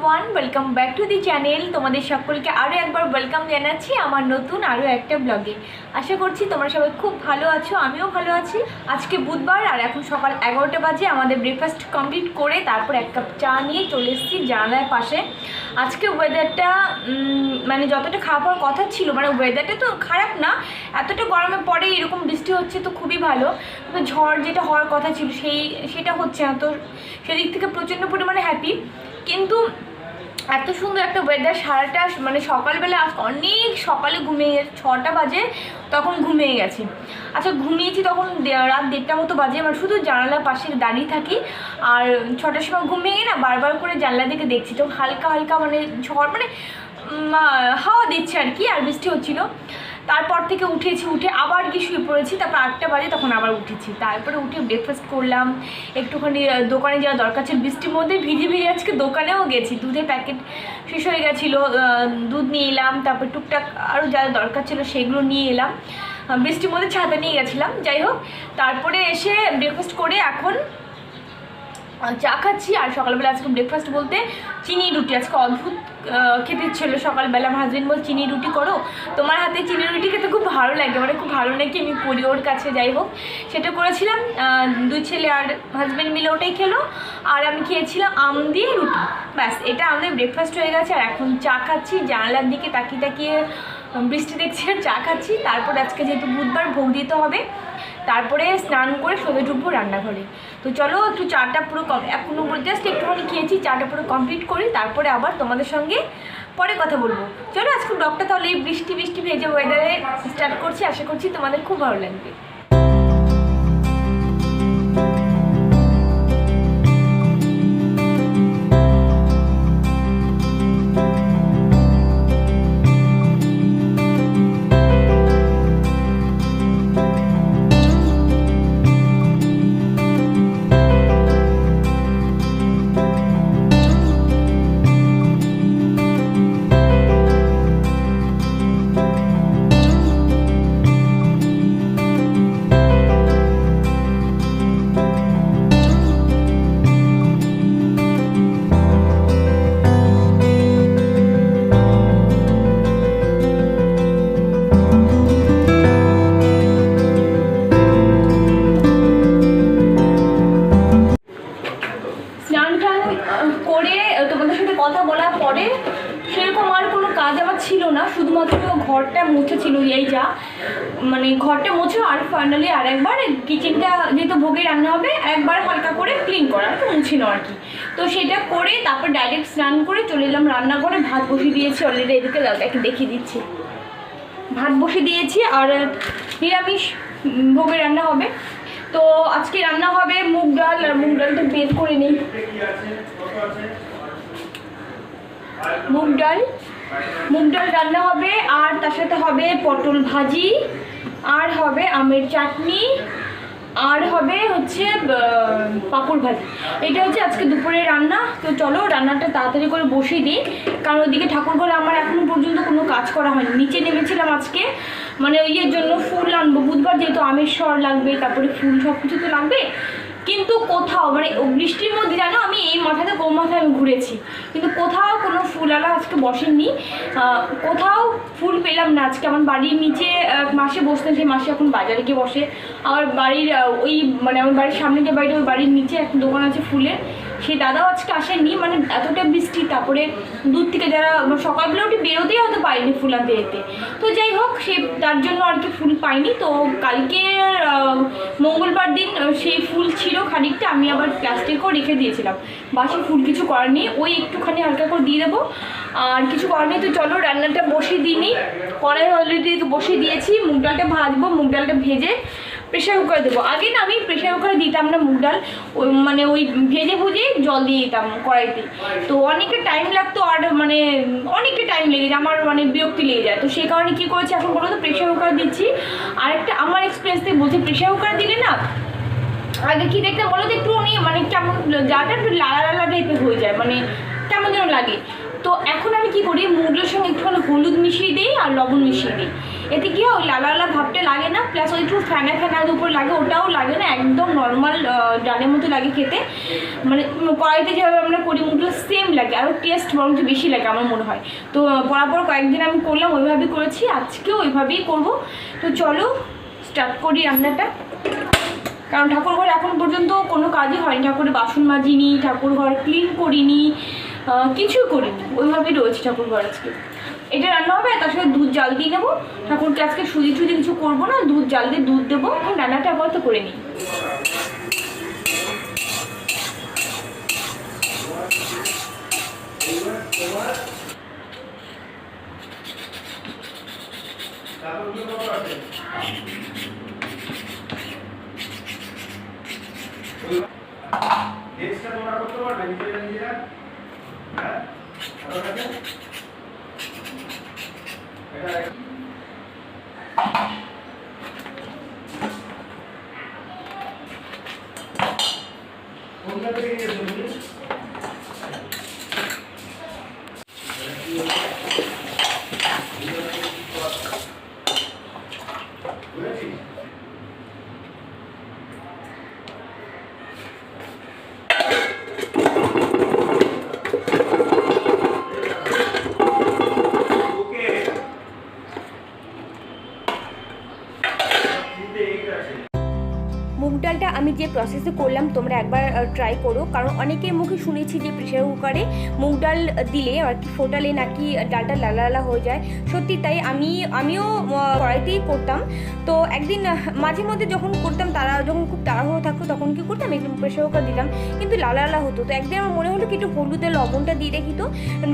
Everyone, welcome back to the channel. তোমাদের সকলকে আরও একবার ওয়েলকাম জানাচ্ছি আমার নতুন আরও একটা ব্লগে। আশা করছি তোমরা সবাই খুব ভালো আছো, আমিও ভালো আছি। আজকে বুধবার আর এখন সকাল 11টা বাজে। আমাদের ব্রেকফাস্ট কমপ্লিট করে তারপর এক কাপ চা নিয়ে চলে এসেছি জানালার পাশে। আজকে ওয়েদারটা মানে যতটা খারাপ হওয়ার কথা ছিল, মানে ওয়েদারটা তো খারাপ না, এতটা গরমে পরে এরকম বৃষ্টি হচ্ছে তো খুবই ভালো। তবে ঝড় যেটা হওয়ার কথা ছিল সেটা হচ্ছে না, তো সেদিক থেকে প্রচণ্ড পরিমাণে হ্যাপি। কিন্তু এত সুন্দর একটা ওয়েদার, সারাটা মানে সকালবেলা অনেক সকালে ঘুমিয়ে গেছে, 6টা বাজে তখন ঘুমিয়ে গেছি। আচ্ছা ঘুমিয়েছি তখন রাত 1:30 মতো বাজে। আমার শুধু জানালার পাশে দাঁড়িয়ে থাকি আর 6টার সময় ঘুমিয়ে গিয়ে না বারবার করে জানলা দিকে দেখছি, তো হালকা হালকা মানে ঝড় মানে হাওয়া দিচ্ছে আর কি, আর বৃষ্টি হচ্ছিলো। তারপর থেকে উঠে আবার কি শুয়ে পড়েছি। তারপর 8টা বাজে তখন আবার উঠেছি। তারপরে উঠে ব্রেকফাস্ট করলাম, একটুখানি দোকানে যাওয়া দরকার ছিল, বৃষ্টির মধ্যে ভিজে আজকে দোকানেও গেছি। দুধের প্যাকেট শেষ হয়ে গেছিলো, দুধ নিয়ে এলাম। তারপর টুকটাক আরও যা দরকার ছিল সেগুলো নিয়ে এলাম। বৃষ্টির মধ্যে ছাতা নিয়ে গেছিলাম। যাই হোক, তারপরে এসে ব্রেকফাস্ট করে এখন চা খাচ্ছি। আর সকালবেলা আজকে ব্রেকফাস্ট বলতে চিনি রুটি। আজকে অদ্ভুত খেতে ছিল সকালবেলা। আমার হাজব্যান্ড বল চিনি রুটি করো, তোমার হাতে চিনি রুটি খেতে খুব ভালো লাগে, মানে খুব ভালো নাকি আমি করি ওর কাছে। যাই হোক, সেটা করেছিলাম। 2 ছেলে আর হাজব্যান্ড মিলে ওটাই খেলো, আর আমি খেয়েছিলাম আম দিয়ে রুটি। ব্যাস, এটা আমাদের ব্রেকফাস্ট হয়ে গেছে। আর এখন চা খাচ্ছি, জানালার দিকে তাকিয়ে বৃষ্টি দেখছি আর চা খাচ্ছি। তারপর আজকে যেহেতু বুধবার ভোগ দিতে হবে, তারপরে স্নান করে সোজা ঢুকবো রান্নাঘরে। তো চলো একটু চাটা পুরো এখনো জাস্ট একটুখানি খেয়েছি, চাটা পুরো কমপ্লিট করি, তারপরে আবার তোমাদের সঙ্গে পরে কথা বলবো। চলো আজকে ব্লগটা তাহলে এই বৃষ্টি ভেজে ওয়েদারে স্টার্ট করছি। আশা করছি তোমাদের খুব ভালো লাগবে। করে তোমাদের সাথে কথা বলার পরে সেরকম আর কোনো কাজ আমার ছিল না, শুধুমাত্র ঘরটা মুছে ছিল। এই যা মানে ঘরটা মুছে আর ফাইনালি আর একবার কিচেনটা যেহেতু ভোগে রান্না হবে একবার হালকা করে ক্লিন করা, একটু মুছিনো আর কি। তো সেটা করে তারপর ডাইরেক্ট স্নান করে চলে এলাম রান্নাঘরে। ভাত বসিয়ে দিয়েছি অলরেডি, এদিকে একটু দেখিয়ে দিচ্ছি। ভাত বসিয়ে দিয়েছি আর নিরামিষ ভোগে রান্না হবে। তো আজকে রান্না হবে মুগ ডাল, আর মুগ ডালটা বের করে নিই। মুগ ডাল রান্না হবে, আর তার সাথে হবে পটল ভাজি, আর হবে আমের চাটনি, আর হবে হচ্ছে পাঁপড় ভাজি। এটা হচ্ছে আজকে দুপুরে রান্না। তো চলো রান্নাটা তাড়াতাড়ি করে বসিয়ে দিই, কারণ ওইদিকে ঠাকুরঘরে আমার এখনো পর্যন্ত কোনো কাজ করা হয়নি। নিচে নেমেছিলাম আজকে, মানে ইয়ের জন্য ফুল আনবো, বুধবার যেহেতু আমের সর লাগবে, তারপরে ফুল সব কিছু তো লাগবে। কিন্তু কোথাও মানে বৃষ্টির মধ্যে জানো আমি এই মাথাতে কোন মাথায় আমি ঘুরেছি, কিন্তু কোথাও কোনো ফুলওয়ালা আজকে বসেননি, কোথাও ফুল পেলাম না আজকে। আমার বাড়ির নিচে মাসে বসতেন, সেই মাসে এখন বাজারে গিয়ে বসে। আমার বাড়ির ওই মানে আমার বাড়ির সামনে যে বাড়িটা, ওই বাড়ির নিচে একটা দোকান আছে ফুলের, সেই দাদাও আজকে আসেননি। মানে এতটা বৃষ্টি, তারপরে দূর থেকে যারা সকালবেলা উঠে বেরোতেই হয়তো পাইনি ফুল আনতে যেতে। তো যাই হোক, সে তার জন্য আর কি ফুল পাইনি। তো কালকে মঙ্গলবার দিন সেই ফুল ছিল খানিকটা, আমি আবার প্লাস্টিকও রেখে দিয়েছিলাম। বাসি ফুল কিছু করার নেই, ওই একটুখানি হালকা করে দিয়ে দেবো, আর কিছু করার নেই। তো চলো রান্নাটা বসিয়ে দিইনি, কড়াই অলরেডি বসিয়ে দিয়েছি। মুগ ডালটা ভাজবো, মুগ ডালটা ভেজে প্রেশার কুকারে দেবো। আগে না আমি প্রেশার কুকারে দিতাম না মুগ ডাল, মানে ওই ভেজে জল দিয়ে দিতাম কড়াইতে। তো অনেকটা টাইম লাগতো, আর মানে অনেকটা টাইম লেগে যায়, আমার মানে বিরক্তি লেগে যায়। তো সেই কারণে কী করেছি এখন বলো তো, প্রেশার কুকারে দিচ্ছি। আর একটা আমার এক্সপিরিয়েন্স থেকে বলছি, প্রেশার কুকারে দিলে না আগে কি দেখতে বলো তো, একটু মানে কেমন যাটা একটু লালা টাইপের হয়ে যায়, মানে কেমন যেন লাগে। তো এখন আমি কি করি, মুগের সঙ্গে একটুখানি হলুদ মিশিয়ে দিই আর লবণ মিশিয়ে দিই। এতে কি ওই লালা লালা ভাবটা লাগে না, প্লাস ওই একটু ফ্যানা ফ্যানার উপর লাগে ওটাও লাগে না, একদম নর্মাল ডালের মতো লাগে খেতে। মানে কড়াইতে যেভাবে আমরা করি মুগগুলো সেম লাগে, আরও টেস্ট বরঞ্চ বেশি লাগে আমার মনে হয়। তো পরাপর কয়েকদিন আমি করলাম, ওইভাবেই করেছি, আজকেও ওইভাবেই করব। তো চলো স্টার্ট করি রান্নাটা। কারণ ঠাকুর ঘরে এখন পর্যন্ত কোনো কাজই হয়নি, ঠাকুরের বাসন মাজিনি, ঠাকুর ঘর ক্লিন করিনি, কিছুই করিনি, ওইভাবেই রয়েছে ঠাকুর ঘর। আজকে এটা রান্না হবে, তার সাথে দুধ জাল দিয়ে নেবো। ঠাকুরকে আজকে সুজি টুজি কিছু করবো না, দুধ জাল দিয়ে দুধ দেবো। এখন রান্নাটা আপাতত করে নিই। মুগ ডালটা আমি যে প্রসেসে করলাম তোমরা একবার ট্রাই করো, কারণ অনেকের মুখে শুনেছি যে প্রেশার কুকারে মুগ ডাল দিলে আর কি ফোটালে নাকি ডালটা লালা লালা হয়ে যায়। সত্যি তাই, আমিও কড়াইতেই করতাম। তো একদিন মাঝে মধ্যে যখন করতাম, তারা যখন খুব তাড়াহুড়ো থাকতো তখন কি করতাম, একটু প্রেশার কুকার দিতাম, কিন্তু লালা লালা হতো। তো একদিন আমার মনে হলো কি একটু হলুদে লবণটা দিয়ে দেখি। তো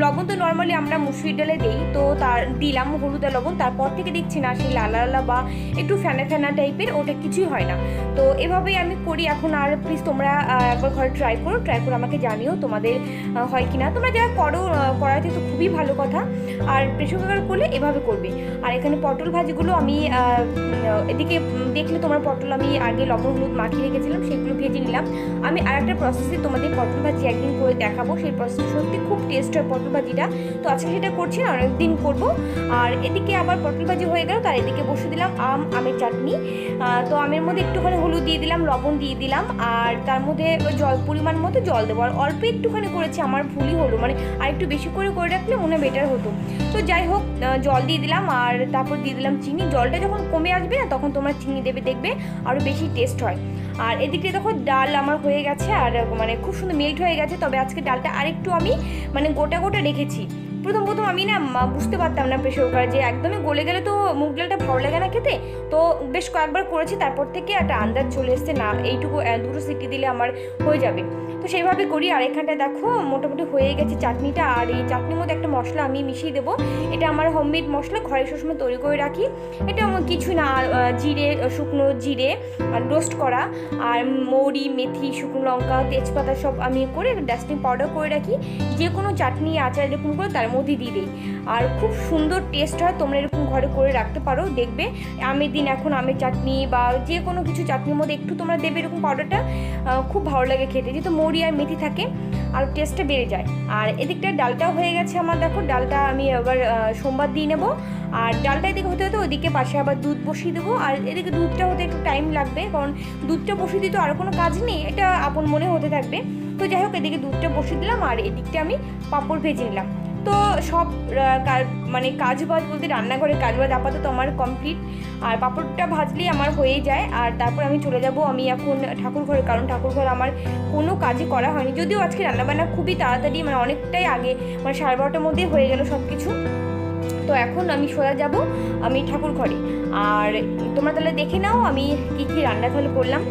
লবণ তো নর্মালি আমরা মুসুরির ডালে দিই, তো তার দিলাম হলুদে লবণ, তারপর থেকে দেখছি না সেই লালা লালা বা একটু ফ্যানা ফ্যানা টাইপের, ওটা কিছুই হয় না। তো এভাবেই আমি করি এখন। আর প্লিজ তোমরা একবার ঘরে ট্রাই করো আমাকে জানিও তোমাদের হয় কি না। তোমরা যারা করো করাতে তো খুবই ভালো কথা, আর প্রেশার কুকার করলে এভাবে করবে। আর এখানে পটল ভাজিগুলো আমি এদিকে দেখলে তোমার পটল আমি আগে লবণ হলুদ মাখিয়ে রেখেছিলাম, সেগুলো ভেজে নিলাম। আমি আর একটা প্রসেসে তোমাদের পটল ভাজি একদিন করে দেখাবো, সেই প্রসেস সত্যি খুব টেস্ট হয় পটল ভাজিটা। তো আজকে সেটা করছি না, অনেকদিন করবো। আর এদিকে আবার পটল ভাজি হয়ে গেল, তার এদিকে বসে দিলাম আমের চাটনি। তো আমের মধ্যে একটুখানি হলুদ দিয়ে দিলাম, লবণ দিয়ে দিলাম, আর তার মধ্যে জল পরিমাণ মতো জল দেবো। আর অল্প একটুখানি করেছি, আমার ভুলই হলো, মানে আর একটু বেশি করে রাখলে মনে হয় বেটার হতো। তো যাই হোক, জল দিয়ে দিলাম, আর তারপর দিয়ে দিলাম চিনি। জলটা যখন কমে আসবে না তখন তোমরা চিনি দেবে, দেখবে আরও বেশি টেস্ট হয়। আর এদিকে দেখো ডাল আমার হয়ে গেছে, আর মানে খুব সুন্দর মেল্ট হয়ে গেছে। তবে আজকে ডালটা আরেকটু আমি মানে গোটা গোটা রেখেছি। প্রথম আমি না বুঝতে পারতাম না প্রেশার কুকারে যে একদমই গলে গেলে তো মুগ ডালটা ভালো লাগে না খেতে। তো বেশ কয়েকবার করেছি, তারপর থেকে একটা আন্দাজ চলে এসছে, না এইটুকু দুটো সিটি দিলে আমার হয়ে যাবে। তো সেইভাবে করি। আর এখানটায় দেখো মোটামুটি হয়ে গেছে চাটনিটা। আর এই চাটনির মধ্যে একটা মশলা আমি মিশিয়ে দেবো, এটা আমার হোমমেড মশলা, ঘরে সবসময় তৈরি করে রাখি। এটা আমার কিছু না, জিরে, শুকনো জিরে রোস্ট করা, আর মৌরি, মেথি, শুকনো লঙ্কা, তেজপাতা সব আমি করে ডাস্টিং পাউডার করে রাখি। যে কোনো চাটনি আচার এরকম করে তার মধ্যে দিয়ে দিই, আর খুব সুন্দর টেস্ট হয়। তোমরা এরকম ঘরে করে রাখতে পারো, দেখবে আমের দিন এখন আমের চাটনি বা যে কোনো কিছু চাটনির মধ্যে একটু তোমরা দেবে এরকম পাউডারটা, খুব ভালো লাগে খেতে, যেহেতু মৌরি আর মেথি থাকে আর টেস্টটা বেড়ে যায়। আর এদিকটা ডালটাও হয়ে গেছে আমার, দেখো ডালটা আমি এবার সোমবার দিয়ে নেবো। আর ডালটা এদিকে হতে হতে ওইদিকে পাশে আবার দুধ বসিয়ে দেবো। আর এদিকে দুধটা হতে একটু টাইম লাগবে, কারণ দুধটা বসিয়ে দিতে আরও কোনো কাজ নেই, এটা আপন মনে হতে থাকবে। তো যাই হোক, এদিকে দুধটা বসিয়ে দিলাম, আর এদিকটা আমি পাঁপড় ভেজে নিলাম। তো সব মানে কাজবাজ বলতে রান্নাঘরের কাজবাজ আপাতত আমার কমপ্লিট। আর পাঁপড়টা ভাজলেই আমার হয়ে যায়। আর তারপর আমি চলে যাব আমি এখন ঠাকুর ঘরে, কারণ ঠাকুর ঘর আমার কোনো কাজই করা হয়নি। যদিও আজকে রান্নাবান্না খুবই তাড়াতাড়ি, মানে অনেকটাই আগে, মানে 12:30টার মধ্যেই হয়ে গেল সব কিছু। তো এখন আমি সোজা যাব আমি ঠাকুর ঘরে। আর তোমরা তাহলে দেখে নাও আমি কী কী রান্না তাহলে করলাম।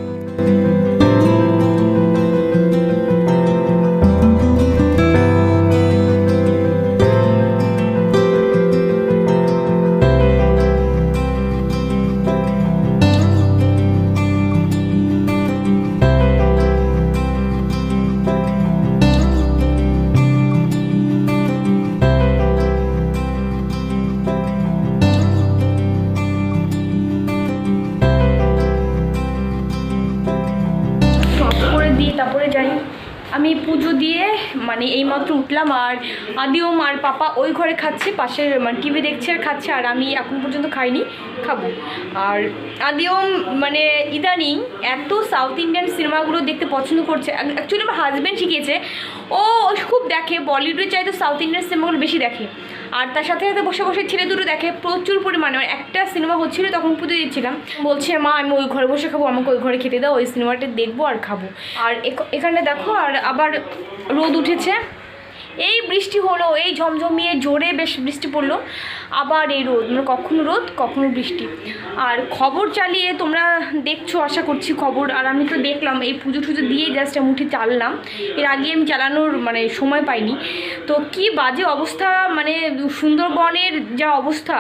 মানে এইমাত্র উঠলাম, আর আদিওম আর পাপা ওই ঘরে খাচ্ছে, পাশের মানে টিভি দেখছে আর খাচ্ছে, আর আমি এখন পর্যন্ত খাইনি, খাবো। আর আদিওম মানে ইদানিং এত সাউথ ইন্ডিয়ান সিনেমাগুলো দেখতে পছন্দ করছে। অ্যাকচুয়ালি আমার হাজব্যান্ড শিখিয়েছে, ও খুব দেখে, বলিউডের চাইতে সাউথ ইন্ডিয়ান সিনেমাগুলো বেশি দেখে। আর তার সাথে সাথে বসে বসে ছেলে দুটো দেখে প্রচুর পরিমাণে। মানে একটা সিনেমা হচ্ছিলো তখন পুজো দিচ্ছিলাম, বলছে মা আমি ওই ঘরে বসে খাবো, আমাকে ওই ঘরে খেতে দাও, ওই সিনেমাটা দেখবো আর খাবো। আর এখানে দেখো, আর আবার রোদ উঠেছে, এই বৃষ্টি হলো, এই ঝমঝমিয়ে জোরে বেশ বৃষ্টি পড়লো, আবার এই রোদ, মানে কখনো রোদ কখনো বৃষ্টি। আর খবর চালিয়ে তোমরা দেখছো আশা করছি খবর, আর আমি তো দেখলাম এই পুজো টুজো দিয়ে জাস্ট মুঠে চাললাম, এর আগে আমি চালানোর মানে সময় পাইনি। তো কি বাজে অবস্থা, মানে সুন্দরবনের যা অবস্থা,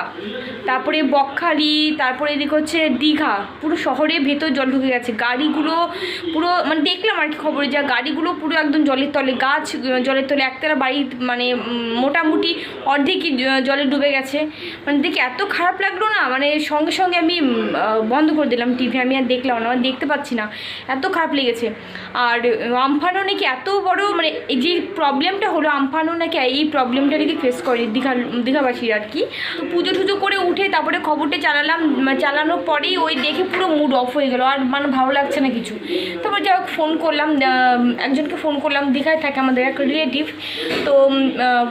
তারপরে বকখালি, তারপরে এদিকে হচ্ছে দীঘা, পুরো শহরের ভেতর জল ঢুকে গেছে, গাড়িগুলো পুরো মানে দেখলাম আর কি খবরে, যা গাড়িগুলো পুরো একদম জলের তলে, গাছ জলের তলে, একতলা বাড়ি মানে মোটামুটি অর্ধেকই জলে ডুবে গেছে। মানে দেখে এত খারাপ লাগলো না, মানে সঙ্গে সঙ্গে আমি বন্ধ করে দিলাম টিভি, আমি আর দেখলাম না, আমি দেখতে পাচ্ছি না, এত খারাপ লেগেছে। আর আমফানও নাকি এত বড়, মানে এই যে প্রবলেমটা হলো আমফানও নাকি এই প্রবলেমটা নাকি ফেস করে দীঘাবাসীর আর কি। তো পুজো টুজো করে উঠে তারপরে খবরটা চালালাম, চালানোর পরেই ওই দেখে পুরো মুড অফ হয়ে গেলো, আর মানে ভালো লাগছে না কিছু। তারপর যাই হোক ফোন করলাম, একজনকে ফোন করলাম, দীঘায় থাকে আমাদের এক রিলেটিভ, তো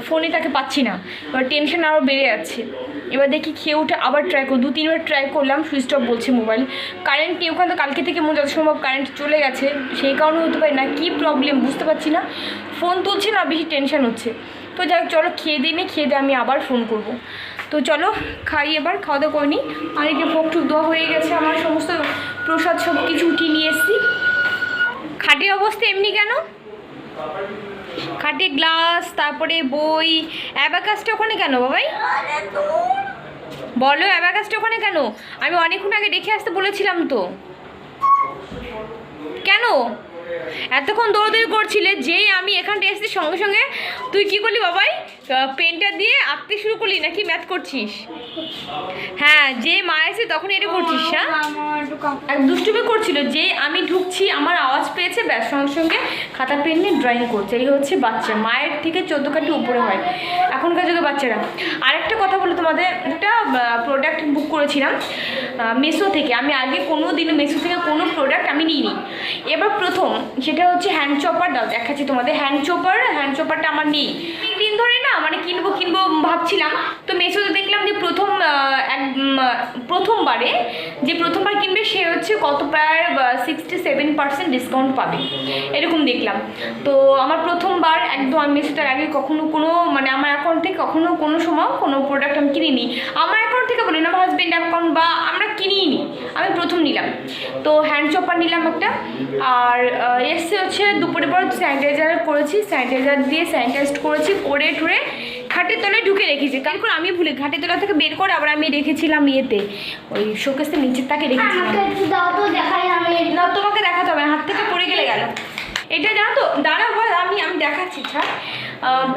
ফোনে তাকে পাচ্ছি না, এবার টেনশন আরও বেড়ে যাচ্ছে। এবার দেখি খেয়ে উঠে আবার ট্রাই করি, 2-3বার ট্রাই করলাম, সুইচ অফ বলছে মোবাইল। কারেন্ট নেই ওখানে, তো কালকে থেকে মনে যত সম্ভব কারেন্ট চলে গেছে, সেই কারণে হতে পারে না, কী প্রবলেম বুঝতে পারছি না, ফোন তুলছে না, বেশি টেনশন হচ্ছে। তো যাই হোক চলো খেয়ে দিই, খেয়ে দিয়ে আমি আবার ফোন করব। তো চলো খাই, এবার খাওয়া দাওয়া করিনি, আর এই যে ভোগ টুক দেওয়া হয়ে গেছে, আমার সমস্ত প্রসাদ সব কিছু উঠিয়ে নিয়ে এসেছি। খাটের অবস্থা এমনি কেন? খাটে গ্লাস, তারপরে বই, অ্যাবাকাসটা ওখানে কেন বাবাই? বলো অ্যাবাকাসটা ওখানে কেন? আমি অনেকক্ষণ আগে দেখে আসতে বলেছিলাম তো। কেন এতক্ষণ দৌড়দৌড়ি করছিলে? যেই আমি এখানটা এসেছি সঙ্গে সঙ্গে তুই কি করলি বাবাই? পেনটা দিয়ে আঁকতে শুরু করলি নাকি ম্যাথ করছিস? হ্যাঁ, যে মা এসে তখন এটা করছিস? হ্যাঁ, এক দুষ্টুমি করছিল, যে আমি ঢুকছি আমার আওয়াজ পেয়েছে, ব্যাস সঙ্গে সঙ্গে খাতা পেন নিয়ে ড্রয়িং করছে। এই হচ্ছে বাচ্চা, মায়ের থেকে 14 কাঠি উপরে হয় এখনকার যুগে বাচ্চারা। আরেকটা কথা বলে তোমাদের, একটা প্রোডাক্ট বুক করেছিলাম মেসো থেকে। আমি আগে কোনো দিনও মেসো থেকে কোনো প্রোডাক্ট আমি নিইনি, এবার প্রথম। সেটা হচ্ছে হ্যান্ড চপার, দেখাচ্ছি তোমাদের। হ্যান্ড চপারটা আমার নেই, দিন ধরে না মানে কিনবো ভাবছিলাম। তো মেসোতে দেখলাম যে প্রথমবারে যে প্রথমবার কিনবে সে হচ্ছে কত প্রায় 67% ডিসকাউন্ট পাবে, এরকম দেখলাম। তো আমার প্রথমবার একদম, আমি মেসোটার আগে কখনো কোনো মানে আমার অ্যাকাউন্ট থেকে কখনো কোনো সময় কোনো প্রোডাক্ট আমি কিনিনি, আমার অ্যাকাউন্ট থেকে বলি না, আমার হাজব্যান্ড অ্যাকাউন্ট বা আমরা কিনিই নি, আমি প্রথম নিলাম। তো হ্যান্ড চপার নিলাম একটা, আর এসছে হচ্ছে দুপুরে পর স্যানিটাইজার করেছি, স্যানিটাইজার দিয়ে স্যানিটাইজ করেছি, করে টুরে ঘাটের তলায় ঢুকে রেখেছি। কারণ আমি ভুলে ঘাটের তলা থেকে বের করে আবার আমি রেখেছিলাম ইয়েতে, ওই শোকেসের নিচের তাকে রেখেছিলাম। না তোমাকে দেখাতে হবে, হাত থেকে পড়ে গেলে গেল। এটা জানো তো, দাঁড়া ভাই আমি দেখাচ্ছি। ছাড়,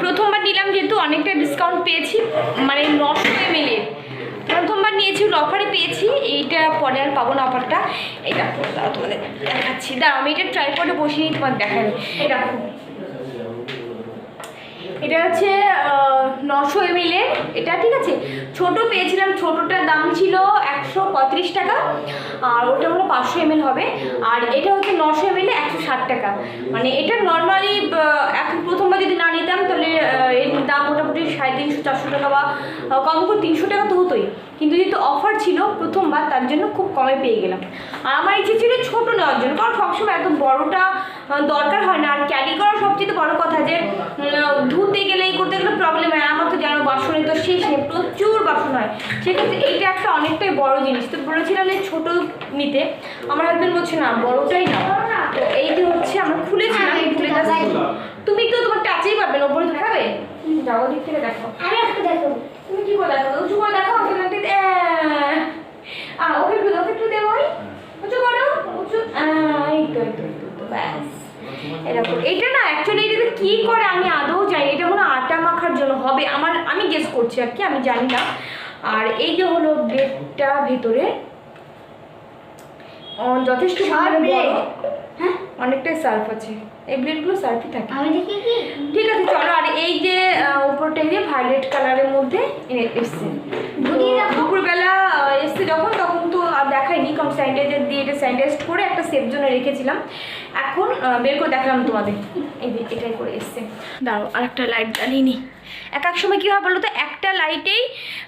প্রথমবার নিলাম যেহেতু অনেকটা ডিসকাউন্ট পেয়েছি, মানে 900 ml প্রথমবার নিয়েছি, অফারে পেয়েছি। এইটা পরে আর পাবো না অফারটা। এটা দাঁড়া তোমাদের দেখাচ্ছি, দাঁড়া আমি এটা ট্রাই করে বসিয়ে নিই, তোমার দেখাবো। এটা এটা হচ্ছে 900 ml এটা, ঠিক আছে। ছোট পেয়েছিলাম, ছোটোটার দাম ছিল 135 টাকা, আর ওটা হলো 500 ml হবে। আর এটা হচ্ছে 900 ml 160 টাকা। মানে এটা নর্মালি এখন প্রথমবার যদি না নিতাম তাহলে এর দাম মোটামুটি 350-400 টাকা, বা কম করে 300 টাকা তো হতোই, কিন্তু যেহেতু অফার ছিল প্রথমবার তার জন্য খুব কমে পেয়ে গেলাম। আর আমার ইচ্ছে ছিল ছোটো নেওয়ার জন্য, কারণ সবসময় এত বড়োটা দরকার হয় না, আর ক্যারি করার সবচেয়ে বড়ো কথা যে ধুতে গেলে এই করতে গেলে প্রবলেম হয়। আমার তো জানো বাসনে তো শেষ নেই, প্রচুর বাসন হয়, সেক্ষেত্রে এইটা একটা অনেকটাই বড় জিনিস। তো বলেছিলাম যে ছোটো নিতে, আমার হাজব্যান্ড বলছে না বড়োটাই না। তো এই যে হচ্ছে আমরা খুলেছিলাম, খুলে যাচ্ছি। তুমি তো তোমার টাচেই পারবে না, ওপরে দেখাবে, যাও দিক থেকে দেখো। তুমি কি করে দেখো? উঁচু করে দেখো, ওকে একটু দেবো, উঁচু করো, উঁচু, এই তো ব্যাস। এরকম এটা না অ্যাকচুয়ালি এটাতে কী করে আমি আদৌ জানি, এটা কোনো আটা মাখার জন্য হবে আমি গেস করছি আর কি, আমি জানি না। আর এই যে হলো ব্রেডটা ভেতরে যথেষ্ট বড়, হ্যাঁ অনেকটাই সার্ফ আছে, এই ব্লেডগুলো সার্ফি থাকে। আমি দেখি কি ঠিক আছে চলো। আর এই যে উপরটা দিয়ে ভায়োলেট কালারের মধ্যে এসছে। দুপুরবেলা এসছে যখন, তখন তো আর দেখাইনি, কারণ স্যানিটাইজার দিয়ে এটা স্যানিটাইজ করে একটা সেফ জোনে রেখেছিলাম। এখন বের করে দেখালাম তোমাদের। এই যে এটাই করে এসছে। দাঁড়াও আর একটা লাইট জ্বালিয়ে নি। এক এক সময় কী হয় বলো তো, একটা লাইটেই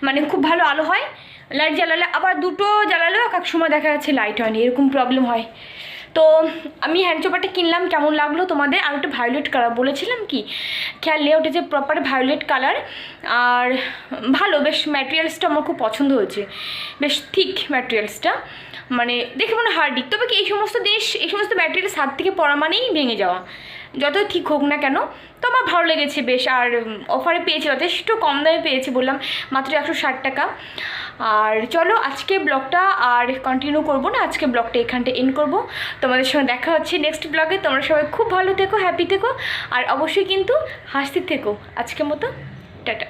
মানে খুব ভালো আলো হয়, লাইট জ্বালালে আবার দুটো জ্বালালেও এক এক সময় দেখা যাচ্ছে লাইট হয়নি, এরকম প্রবলেম হয়। তো আমি হ্যান্ড চপারটা কিনলাম, কেমন লাগলো তোমাদের? আর একটা ভায়োলেট কালার বলেছিলাম কি খেয়াল নেই, ওটা যে প্রপার ভায়োলেট কালার। আর ভালো, বেশ ম্যাটেরিয়ালসটা আমার খুব পছন্দ হয়েছে, বেশ থিক ম্যাটেরিয়ালসটা, মানে দেখে মনে হার্ডি। তবে কি এই সমস্ত জিনিস, এই সমস্ত ম্যাটেরিয়ালস হাত থেকে পড়া মানেই ভেঙে যাওয়া, যত ঠিক হোক না কেন। তো আমার ভালো লেগেছে বেশ। আর অফারে পেয়েছি, যথেষ্ট কম দামে পেয়েছি, বললাম মাত্র 160 টাকা। আর চলো আজকে ব্লগটা আর কন্টিনিউ করবো না, আজকে ব্লগটা এখানটা এন্ড করবো। তোমাদের সঙ্গে দেখা হচ্ছে নেক্সট ব্লগে। তোমরা সবাই খুব ভালো থেকো, হ্যাপি থেকো, আর অবশ্যই কিন্তু হাসতে থেকো। আজকের মতো টাটা।